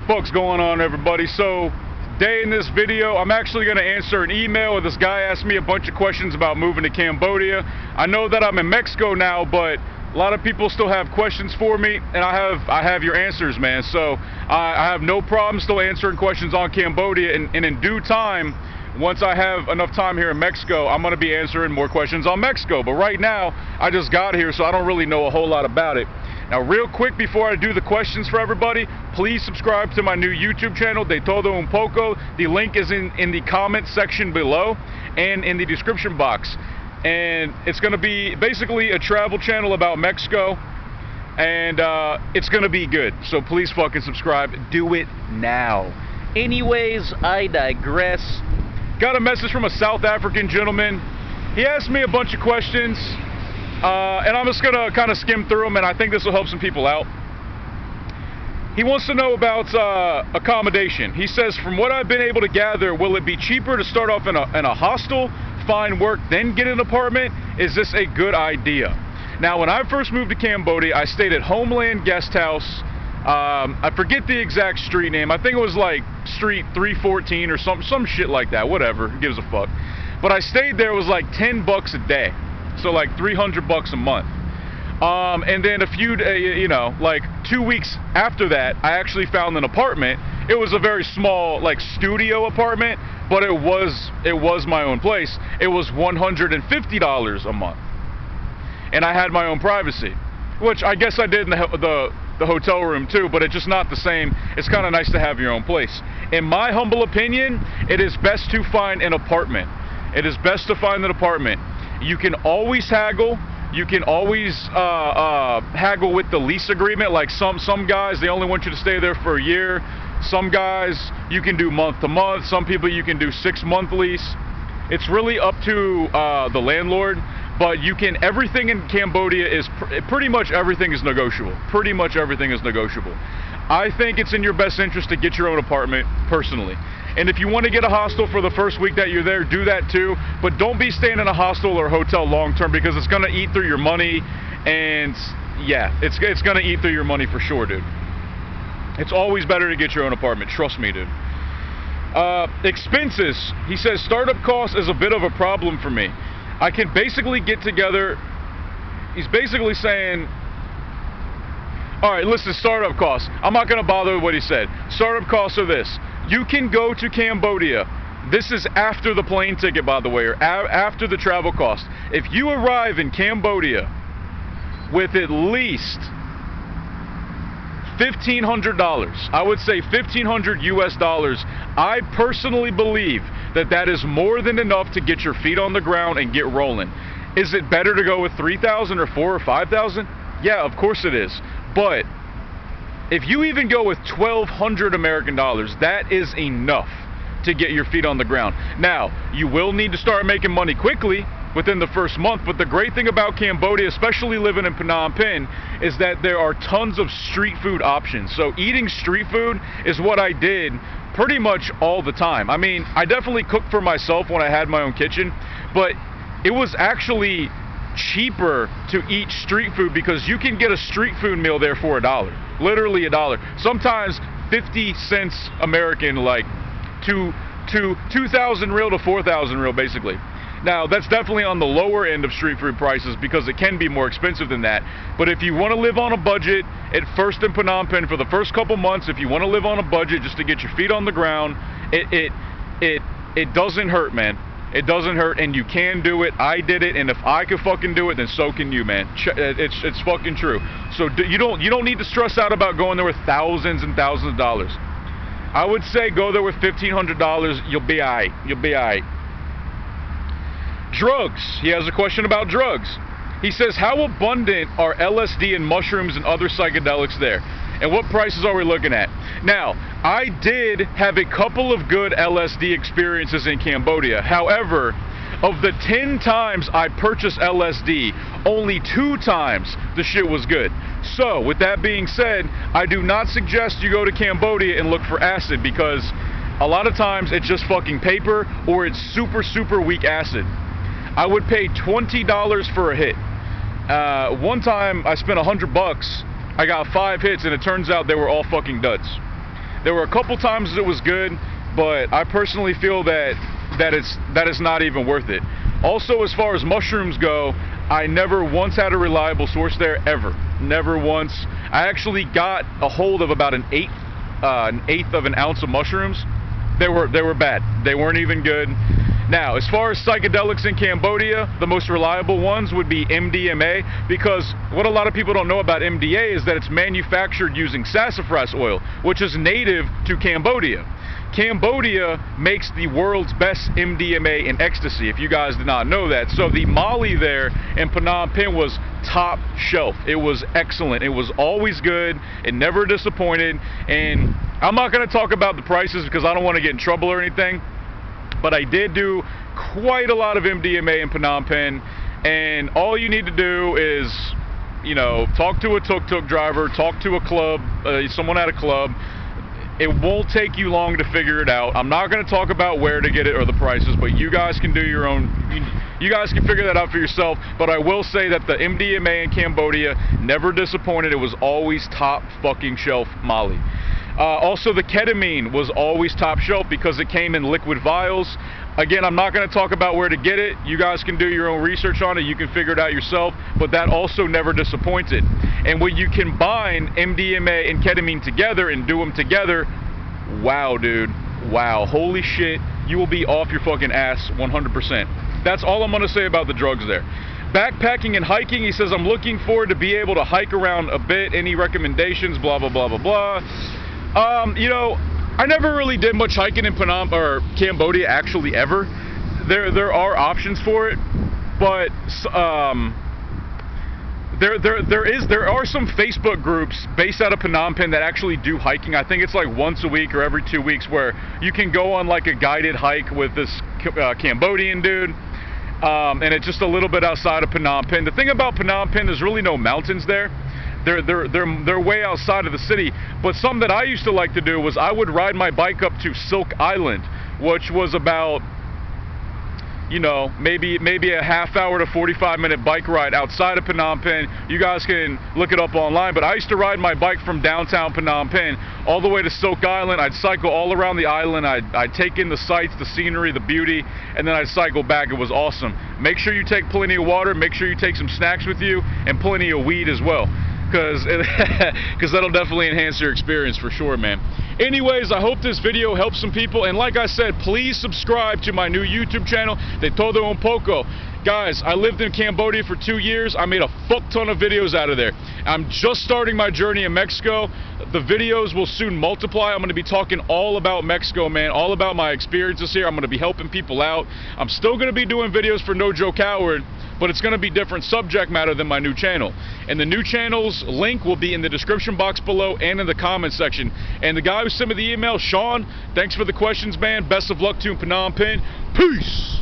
fuck's going on, everybody? So today in this video, I'm actually going to answer an email. This guy asked me a bunch of questions about moving to Cambodia. I know that I'm in Mexico now, but a lot of people still have questions for me, and I have your answers, man. So I have no problem still answering questions on Cambodia, and in due time, once I have enough time here in Mexico, I'm going to be answering more questions on Mexico. But right now, I just got here, so I don't really know a whole lot about it. Now, real quick, before I do the questions for everybody, please subscribe to my new YouTube channel, De Todo Un Poco. The link is in the comment section below and in the description box. And it's going to be basically a travel channel about Mexico, and it's going to be good. So please fucking subscribe. Do it now. Anyways, I digress. Got a message from a South African gentleman. He asked me a bunch of questions. And I'm just going to kind of skim through them, and I think this will help some people out. He wants to know about accommodation. He says, from what I've been able to gather, will it be cheaper to start off in a hostel, find work, then get an apartment? Is this a good idea? Now, when I first moved to Cambodia, I stayed at Homeland Guest House. I forget the exact street name. I think it was like Street 314 or some shit like that. Whatever. Who gives a fuck? But I stayed there. It was like $10 a day. So like $300 a month. And then a few, like 2 weeks after that, I actually found an apartment. It was a very small, like, studio apartment, but it was my own place. It was $150 a month, and I had my own privacy, which I guess I did in the hotel room too. But it's just not the same. It's kind of nice to have your own place. In my humble opinion, it is best to find an apartment. It is best to find an apartment. You can always haggle. You can always haggle with the lease agreement. Like some guys, they only want you to stay there for a year. Some guys, you can do month to month. Some people, you can do 6-month lease. It's really up to the landlord. But you can, everything in Cambodia is, pretty much everything is negotiable. Pretty much everything is negotiable. I think it's in your best interest to get your own apartment, personally. And if you want to get a hostel for the first week that you're there, do that too. But don't be staying in a hostel or hotel long term, because it's going to eat through your money. And yeah, it's going to eat through your money for sure, dude. It's always better to get your own apartment. Trust me, dude. Expenses. He says startup cost is a bit of a problem for me. I can basically get together. He's basically saying, all right, listen, startup costs. I'm not going to bother with what he said. Startup costs are this. You can go to Cambodia. This is after the plane ticket, by the way, or after the travel cost. If you arrive in Cambodia with at least $1,500, I would say $1,500 US, I personally believe that that is more than enough to get your feet on the ground and get rolling. Is it better to go with 3,000 or 4,000 or 5,000? Yeah, of course it is. But if you even go with 1,200 American dollars, that is enough to get your feet on the ground. Now, you will need to start making money quickly within the first month, but the great thing about Cambodia, especially living in Phnom Penh, is that there are tons of street food options. So eating street food is what I did pretty much all the time. I mean, I definitely cooked for myself when I had my own kitchen, but it was actually cheaper to eat street food because you can get a street food meal there for $1. Literally $1. Sometimes 50 cents American, like 2,000 real to 4,000 real, basically. Now, that's definitely on the lower end of street food prices because it can be more expensive than that. But if you want to live on a budget, at first in Phnom Penh, for the first couple months, if you want to live on a budget just to get your feet on the ground, it doesn't hurt, man. It doesn't hurt, and you can do it. I did it, and if I could fucking do it, then so can you, man. It's fucking true. So you don't need to stress out about going there with thousands and thousands of dollars. I would say go there with $1,500. You'll be alright. You'll be alright. Drugs. He has a question about drugs. He says, how abundant are LSD and mushrooms and other psychedelics there? And what prices are we looking at? Now, I did have a couple of good LSD experiences in Cambodia. However, of the 10 times I purchased LSD, only 2 times the shit was good. So, with that being said, I do not suggest you go to Cambodia and look for acid, because a lot of times it's just fucking paper, or it's super, super weak acid. I would pay $20 for a hit. One time I spent $100. I got 5 hits, and it turns out they were all fucking duds. There were a couple times it was good, but I personally feel that it's not even worth it. Also, as far as mushrooms go, I never once had a reliable source there, ever. Never once. I actually got a hold of about an eighth of an ounce of mushrooms. They were bad. They weren't even good. Now, as far as psychedelics in Cambodia, the most reliable ones would be MDMA, because what a lot of people don't know about MDMA is that it's manufactured using sassafras oil, which is native to Cambodia. Cambodia makes the world's best MDMA and ecstasy, if you guys did not know that. So the Molly there in Phnom Penh was top shelf. It was excellent. It was always good. It never disappointed. And I'm not going to talk about the prices because I don't want to get in trouble or anything, but I did do quite a lot of MDMA in Phnom Penh, and all you need to do is, you know, talk to a tuk-tuk driver, talk to a club, someone at a club. It won't take you long to figure it out. I'm not going to talk about where to get it or the prices, but you guys can do your own, you guys can figure that out for yourself. But I will say that the MDMA in Cambodia never disappointed. It was always top fucking shelf Molly. Also, the ketamine was always top shelf because it came in liquid vials. Again, I'm not going to talk about where to get it. You guys can do your own research on it. You can figure it out yourself. But that also never disappointed. And when you combine MDMA and ketamine together and do them together, wow, dude. Wow. Holy shit. You will be off your fucking ass 100%. That's all I'm going to say about the drugs there. Backpacking and hiking, he says, I'm looking forward to be able to hike around a bit. Any recommendations? Blah, blah, blah, blah, blah. You know, I never really did much hiking in Cambodia, actually, ever. There are options for it, but there are some Facebook groups based out of Phnom Penh that actually do hiking. I think it's like once a week or every 2 weeks, where you can go on like a guided hike with this Cambodian dude. And it's just a little bit outside of Phnom Penh. The thing about Phnom Penh, there's really no mountains there. They're way outside of the city. But something that I used to like to do was I would ride my bike up to Silk Island, which was about, you know, maybe a half hour to 45-minute bike ride outside of Phnom Penh. You guys can look it up online, but I used to ride my bike from downtown Phnom Penh all the way to Silk Island. I'd cycle all around the island. I'd take in the sights, the scenery, the beauty, and then I'd cycle back. It was awesome. Make sure you take plenty of water, make sure you take some snacks with you, and plenty of weed as well, because that'll definitely enhance your experience for sure, man. Anyways, I hope this video helps some people, and like I said, please subscribe to my new YouTube channel, De Todo Un Poco. Guys, I lived in Cambodia for 2 years. I made a fuck ton of videos out of there. I'm just starting my journey in Mexico. The videos will soon multiply. I'm going to be talking all about Mexico, man, all about my experiences here. I'm going to be helping people out. I'm still going to be doing videos for No Joke Howard, but it's going to be different subject matter than my new channel. And the new channel's link will be in the description box below and in the comment section. And the guy who sent me the email, Sean, thanks for the questions, man. Best of luck to you in Phnom Penh. Peace!